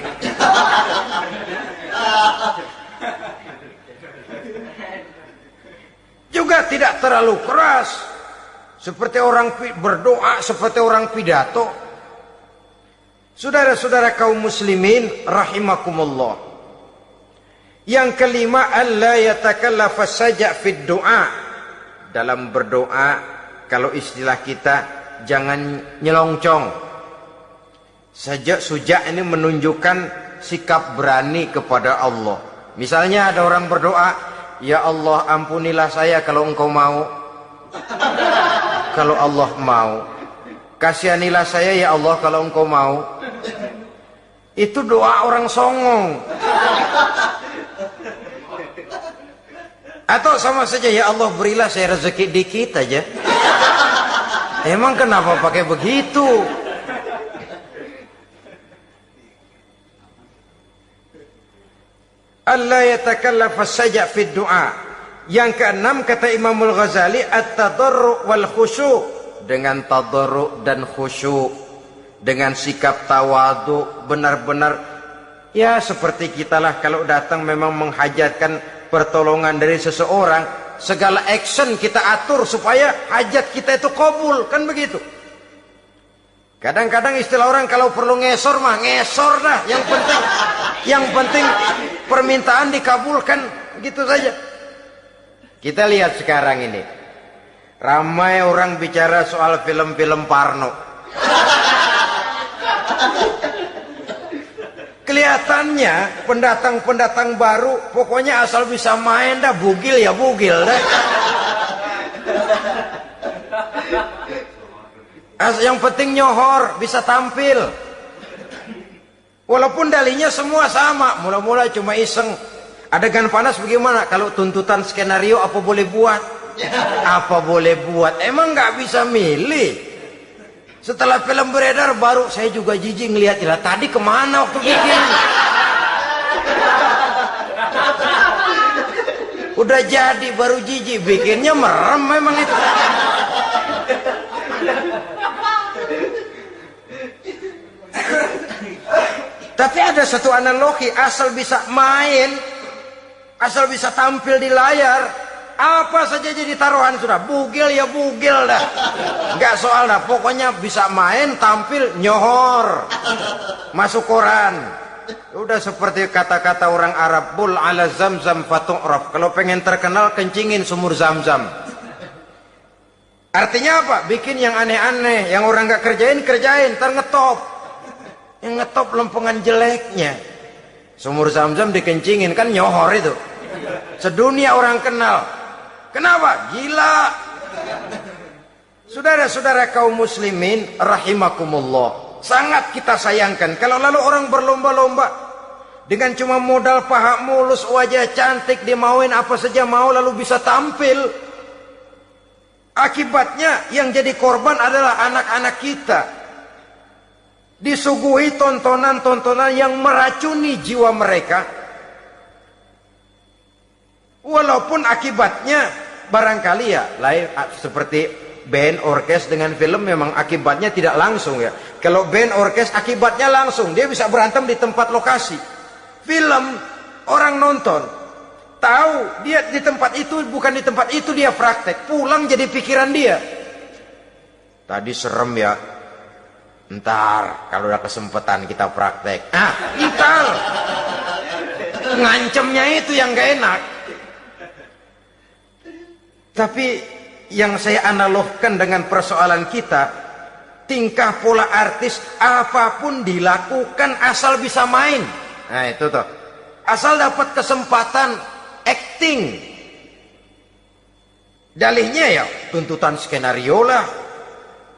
Juga tidak terlalu keras, seperti orang berdoa, seperti orang pidato. Saudara-saudara kaum muslimin rahimakumullah. Yang kelima, alla yatakallafa saja' fid du'a. Dalam berdoa, kalau istilah kita, jangan nyelongcong. Suja' ini menunjukkan sikap berani kepada Allah. Misalnya ada orang berdoa, ya Allah ampunilah saya kalau engkau mau. Kalau Allah mau. Kasihanilah saya ya Allah kalau engkau mau. Itu doa orang songong. Atau sama saja, ya Allah berilah saya rezeki dikit aja. Emang kenapa pakai begitu? Allah yatakallafa saja fid du'a. Yang keenam kata Imamul Ghazali, at-tadarru' wal khusyu'. Dengan tadarru' dan khusyu', dengan sikap tawadu, benar-benar ya seperti kita lah kalau datang memang menghajatkan pertolongan dari seseorang, segala action kita atur supaya hajat kita itu kabul, kan begitu. Kadang-kadang istilah orang kalau perlu ngesor mah ngesor dah, yang penting permintaan dikabulkan, gitu saja. Kita lihat sekarang ini, ramai orang bicara soal film-film Parno. Kelihatannya pendatang-pendatang baru, pokoknya asal bisa main dah, bugil ya bugil dah. Yang penting nyohor, bisa tampil. Walaupun dalihnya semua sama, mula-mula cuma iseng. Adegan panas bagaimana? Kalau tuntutan skenario apa boleh buat? Apa boleh buat? Emang nggak bisa milih. Setelah film beredar baru saya juga jijik ngeliat, lah tadi kemana waktu bikin? Udah jadi baru jijik, bikinnya merem memang itu. Tapi ada satu analogi, asal bisa main, asal bisa tampil di layar, apa saja jadi taruhan sudah. Bugil ya bugil dah, nggak soal dah, pokoknya bisa main, tampil, nyohor, masuk koran. Udah seperti kata-kata orang Arab, bul ala zamzam fatu'raf. Kalau pengen terkenal kencingin sumur Zamzam. Artinya apa? Bikin yang aneh-aneh, yang orang nggak kerjain, ntar ngetop. Yang ngetop lempengan jeleknya. Sumur Zamzam dikencingin, kan nyohor itu. Sedunia orang kenal. Kenapa? Gila. Saudara-saudara kaum muslimin rahimakumullah, sangat kita sayangkan kalau lalu orang berlomba-lomba dengan cuma modal paha mulus, wajah cantik, dia mauin apa saja mau lalu bisa tampil. Akibatnya yang jadi korban adalah anak-anak kita. Disuguhi tontonan-tontonan yang meracuni jiwa mereka. Walaupun akibatnya barangkali ya lain, seperti band orkes dengan film memang akibatnya tidak langsung ya. Kalau band orkes akibatnya langsung, dia bisa berantem di tempat lokasi. Film orang nonton tahu dia di tempat itu, bukan di tempat itu dia praktek, pulang jadi pikiran dia. Tadi serem ya, ntar kalau udah kesempatan kita praktek. Ntar ngancemnya itu yang gak enak. Tapi yang saya analogkan dengan persoalan kita, tingkah pola artis apapun dilakukan asal bisa main. Nah itu tuh, asal dapat kesempatan acting. Dalihnya ya tuntutan skenario lah.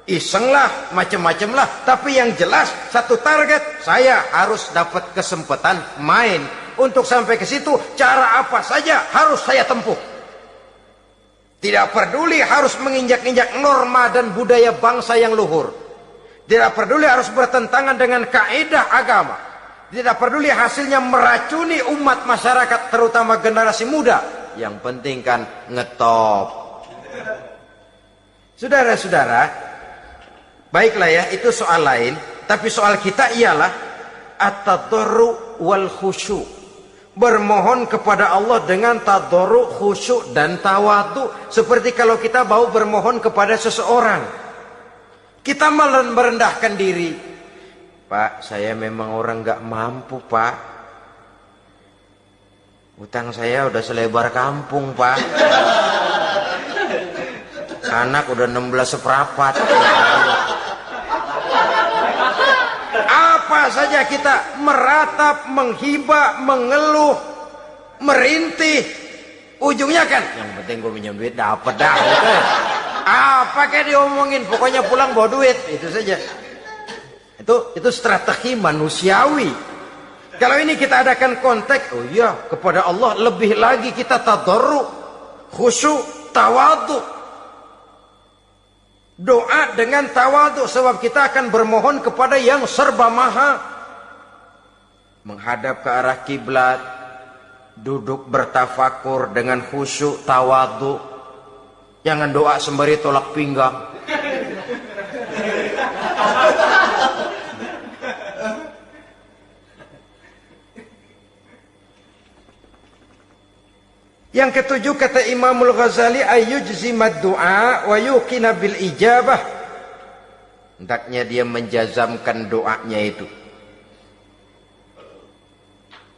iseng lah, macem-macem lah. Tapi yang jelas satu target, saya harus dapat kesempatan main. Untuk sampai ke situ, cara apa saja harus saya tempuh. Tidak peduli harus menginjak-injak norma dan budaya bangsa yang luhur. Tidak peduli harus bertentangan dengan kaidah agama. Tidak peduli hasilnya meracuni umat masyarakat, terutama generasi muda. Yang penting kan ngetop. Saudara-saudara, baiklah ya, itu soal lain. Tapi soal kita ialah at-tadarru wal khusyu'. Bermohon kepada Allah dengan tadarru, khusyuk dan tawadhu. Seperti kalau kita mau bermohon kepada seseorang, kita merendahkan diri. Pak, saya memang orang gak mampu, Pak. Utang saya udah selebar kampung, Pak. Anak udah 16 seprapat. Apa saja kita meratap, menghibah, mengeluh, merintih. Ujungnya kan, yang penting gue minjem duit dapet dah. Gitu. Apa kayak diomongin, pokoknya pulang bawa duit, itu saja. Itu strategi manusiawi. Kalau ini kita adakan konteks, oh iya, kepada Allah lebih lagi kita tadarru, khusyuk, tawadhu. Doa dengan tawadhu, sebab kita akan bermohon kepada yang serba maha. Menghadap ke arah kiblat, duduk bertafakur dengan khusyuk, tawadhu. Jangan doa sembari tolak pinggang. Yang ketujuh, kata Imamul Ghazali, ayyujzimad du'a wa yuqina bil ijabah. Hendaknya dia menjazamkan doanya itu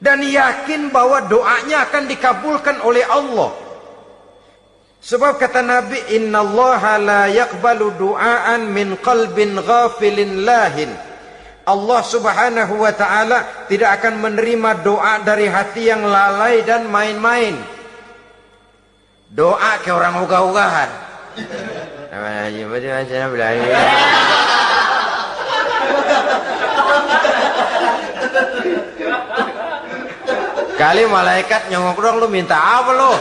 dan yakin bahwa doanya akan dikabulkan oleh Allah. Sebab kata Nabi, innallaha la yaqbalu du'aan min qalbin ghafilin lahin. Allah subhanahu wa ta'ala tidak akan menerima doa dari hati yang lalai dan main-main. Doa ke orang ugah-ugahan. Kali malaikat nyongok dong, lu minta apa lu?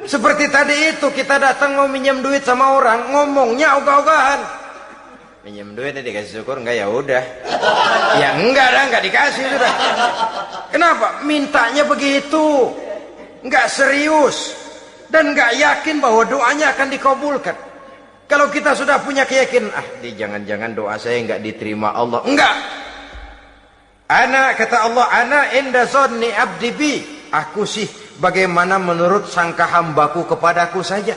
Seperti tadi itu, kita datang mau minjem duit sama orang, ngomongnya ogah-ogahan. Minjem duitnya dikasih syukur, enggak ya udah. Ya enggak dah, enggak dikasih sudah. Kenapa? Mintanya begitu. Enggak serius dan enggak yakin bahwa doanya akan dikabulkan. Kalau kita sudah punya keyakinan, jangan-jangan doa saya enggak diterima Allah. Enggak. Kata Allah, ana inda zanni abdi bi. Aku sih bagaimana menurut sangka hambaku kepadaku saja.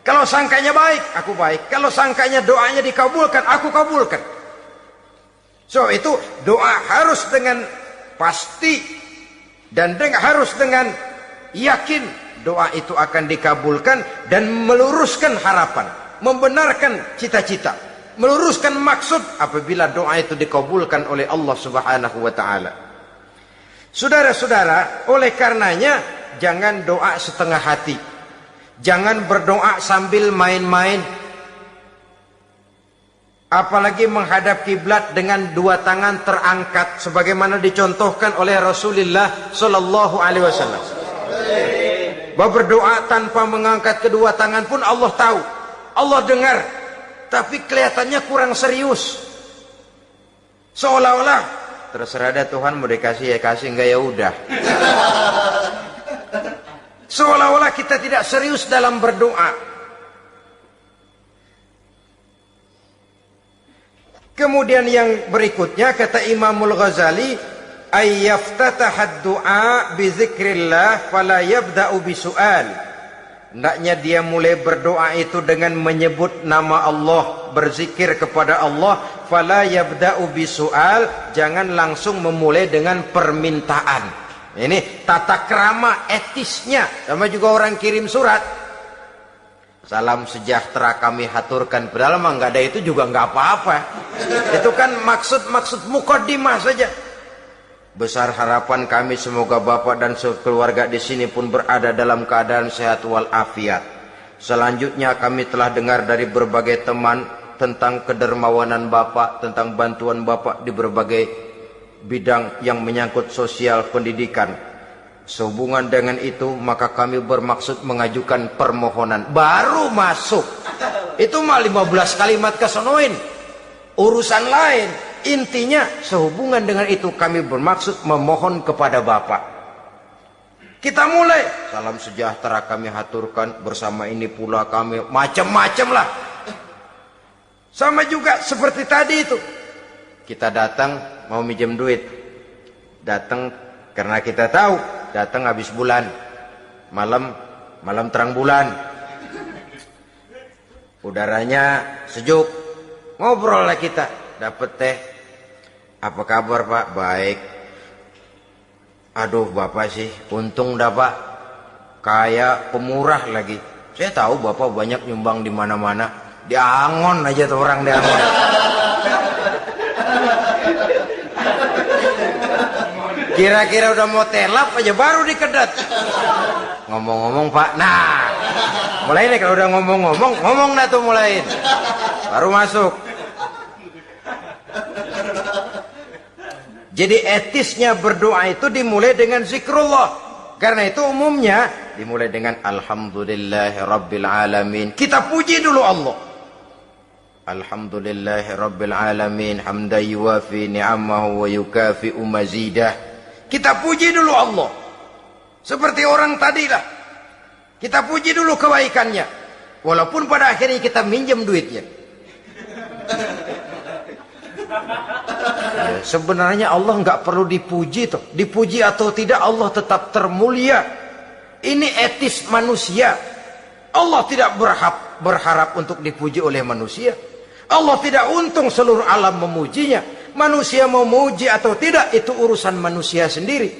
Kalau sangkanya baik, aku baik. Kalau sangkanya doanya dikabulkan, aku kabulkan. So itu doa harus dengan pasti dan harus dengan yakin doa itu akan dikabulkan dan meluruskan harapan, membenarkan cita-cita, meluruskan maksud apabila doa itu dikabulkan oleh Allah Subhanahu wa taala. Saudara-saudara, oleh karenanya jangan doa setengah hati. Jangan berdoa sambil main-main. Apalagi menghadap kiblat dengan dua tangan terangkat sebagaimana dicontohkan oleh Rasulullah sallallahu alaihi wasallam. Bahwa berdoa tanpa mengangkat kedua tangan pun Allah tahu, Allah dengar, tapi kelihatannya kurang serius. Seolah-olah terserah dah Tuhan, mau dikasih ya kasih, enggak ya udah. Seolah-olah kita tidak serius dalam berdoa. Kemudian yang berikutnya kata Imamul Ghazali, ayyaftataha du'a bi dzikrillah fala yabda'u bi su'al. Hendaknya dia mulai berdoa itu dengan menyebut nama Allah, berzikir kepada Allah, fala yabda'u bi su'al, jangan langsung memulai dengan permintaan. Ini tata krama etisnya. Sama juga orang kirim surat, salam sejahtera kami haturkan, padahal mah nggak ada itu juga nggak apa-apa. Itu kan maksud mukaddimah saja. Besar harapan kami semoga Bapak dan sekeluarga di sini pun berada dalam keadaan sehat walafiat. Selanjutnya kami telah dengar dari berbagai teman tentang kedermawanan Bapak, tentang bantuan Bapak di berbagai bidang yang menyangkut sosial pendidikan. Sehubungan dengan itu maka kami bermaksud mengajukan permohonan. Baru masuk itu mah 15 kalimat kesonoin, urusan lain. Intinya sehubungan dengan itu kami bermaksud memohon kepada Bapak. Kita mulai. Salam sejahtera kami haturkan, bersama ini pula kami macam-macam lah. Sama juga seperti tadi itu. Kita datang mau minjem duit. Datang karena kita tahu datang habis bulan. Malam terang bulan. Udaranya sejuk. Ngobrol lah kita. Dapat teh. Apa kabar Pak? Baik. Aduh Bapak sih untung dah Pak. Kayak pemurah lagi. Saya tahu Bapak banyak nyumbang di mana-mana. Di Angon aja tuh orang di Angon. Kira-kira udah mau telap aja baru dikedat. Ngomong-ngomong Pak. Nah. Mulai nih kalau udah ngomong-ngomong. Ngomong dah tuh mulain. Baru masuk. Jadi etisnya berdoa itu dimulai dengan zikrullah. Karena itu umumnya dimulai dengan Alhamdulillahirabbil alamin. Kita puji dulu Allah. Alhamdulillahirabbil alamin hamdan yuwafi ni'amahu wa yukafi'u mazidah. Kita puji dulu Allah. Seperti orang tadi lah. Kita puji dulu kebaikannya. Walaupun pada akhirnya kita minjem duitnya. Ya, sebenarnya Allah nggak perlu dipuji toh. Dipuji atau tidak Allah tetap termulia. Ini etis manusia. Allah tidak berharap untuk dipuji oleh manusia. Allah tidak untung seluruh alam memujinya. Manusia mau memuji atau tidak itu urusan manusia sendiri.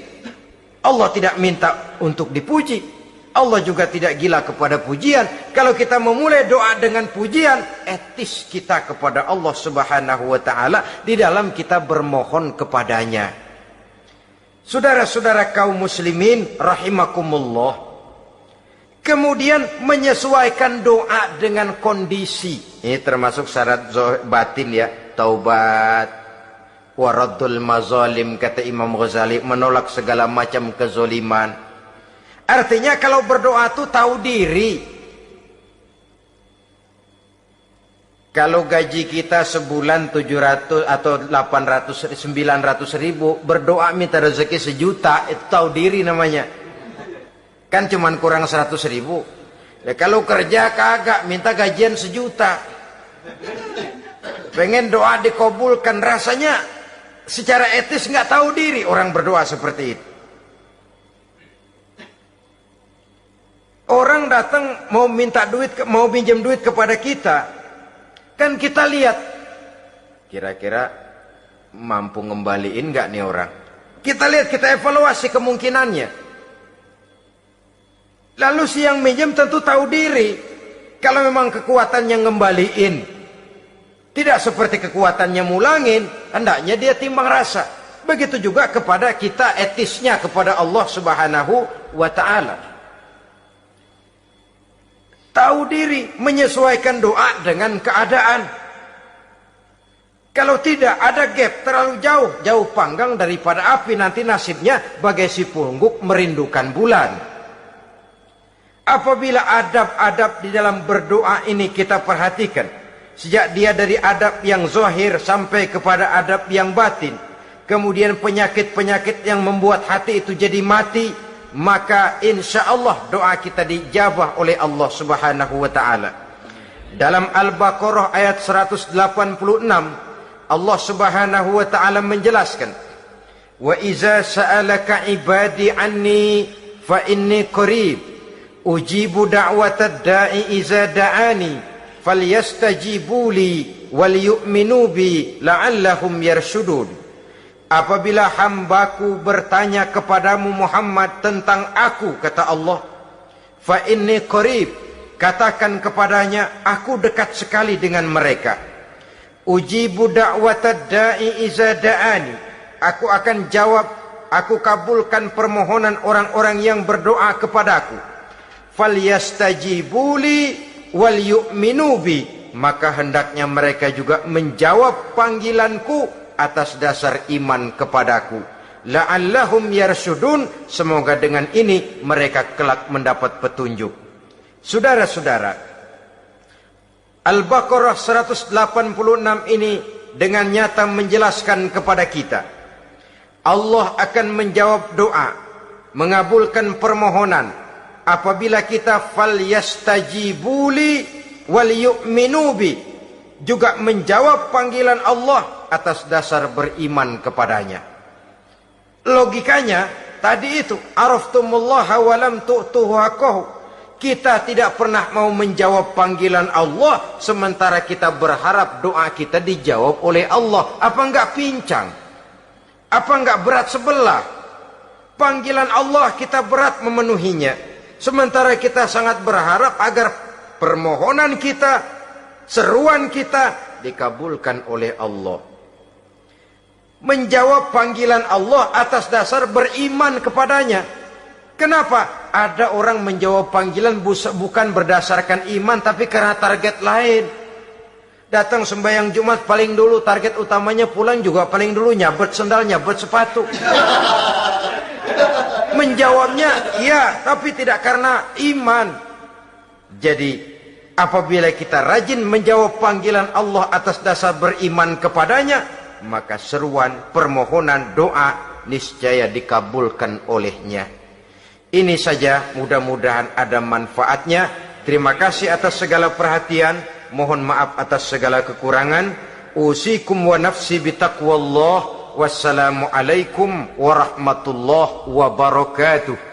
Allah tidak minta untuk dipuji. Allah juga tidak gila kepada pujian. Kalau kita memulai doa dengan pujian, etis kita kepada Allah Subhanahu wa taala di dalam kita bermohon kepadanya. Saudara-saudara kaum muslimin rahimakumullah. Kemudian menyesuaikan doa dengan kondisi. Ini termasuk syarat batin ya, taubat, waraddul mazalim kata Imam Ghazali, menolak segala macam kezoliman. Artinya kalau berdoa itu tahu diri. Kalau gaji kita sebulan 700 atau 800 900 ribu, berdoa minta rezeki 1 juta, itu tahu diri namanya. Kan cuman kurang 100 ribu. Ya, kalau kerja kagak minta gajian 1 juta. Pengen doa dikabulkan, rasanya secara etis nggak tahu diri orang berdoa seperti itu. Orang datang mau minta duit, mau pinjam duit kepada kita, kan kita lihat kira-kira mampu ngembaliin nggak nih orang. Kita lihat, kita evaluasi kemungkinannya. Lalu si yang minjem tentu tahu diri. Kalau memang kekuatannya ngembaliin tidak seperti kekuatannya mulangin, hendaknya dia timbang rasa. Begitu juga kepada kita etisnya kepada Allah Subhanahu wa taala. Tahu diri, menyesuaikan doa dengan keadaan. Kalau tidak ada gap terlalu jauh panggang daripada api, nanti nasibnya bagai si pungguk merindukan bulan. Apabila adab-adab di dalam berdoa ini kita perhatikan, sejak dia dari adab yang zahir sampai kepada adab yang batin, kemudian penyakit-penyakit yang membuat hati itu jadi mati, maka insya Allah doa kita dijabah oleh Allah Subhanahu wa ta'ala. Dalam Al-Baqarah ayat 186 Allah Subhanahu wa ta'ala menjelaskan, wa iza sa'alaka ibadi anni fa inni qarib ujibu da'watad da'i iza da'ani falyastajibu li wal yu'minu bi la'allahum yarshudun. Apabila hambaku bertanya kepadamu Muhammad tentang aku, kata Allah, fa inni qarib, katakan kepadanya aku dekat sekali dengan mereka. Ujibu da'watad da'i iza da'ani, aku akan jawab aku kabulkan permohonan orang-orang yang berdoa kepadaku. Falyastajibuli wal yu'minu bi, maka hendaknya mereka juga menjawab panggilanku atas dasar iman kepadaku. La'allahum yarsyudun, semoga dengan ini mereka kelak mendapat petunjuk. Saudara-saudara, Al-Baqarah 186 ini dengan nyata menjelaskan kepada kita, Allah akan menjawab doa, mengabulkan permohonan apabila kita falyastajibuli wal yu'minu bi, juga menjawab panggilan Allah atas dasar beriman kepadanya. Logikanya tadi itu, araftumullaha wa lam tu'tuhu haqqahu. Kita tidak pernah mau menjawab panggilan Allah sementara kita berharap doa kita dijawab oleh Allah. Apa enggak pincang? Apa enggak berat sebelah? Panggilan Allah kita berat memenuhinya, sementara kita sangat berharap agar permohonan kita, seruan kita dikabulkan oleh Allah. Menjawab panggilan Allah atas dasar beriman kepadanya. Kenapa? Ada orang menjawab panggilan bukan berdasarkan iman, tapi karena target lain. Datang sembahyang Jumat paling dulu, target utamanya pulang juga paling dulu nyabet sendal, nyabet sepatu. Menjawabnya iya, tapi tidak karena iman. Jadi apabila kita rajin menjawab panggilan Allah atas dasar beriman kepadanya, maka seruan, permohonan, doa niscaya dikabulkan olehnya. Ini saja, mudah-mudahan ada manfaatnya. Terima kasih atas segala perhatian. Mohon maaf atas segala kekurangan. Usikum wa nafsi bitaqwallah. Wassalamualaikum warahmatullahi wabarakatuh.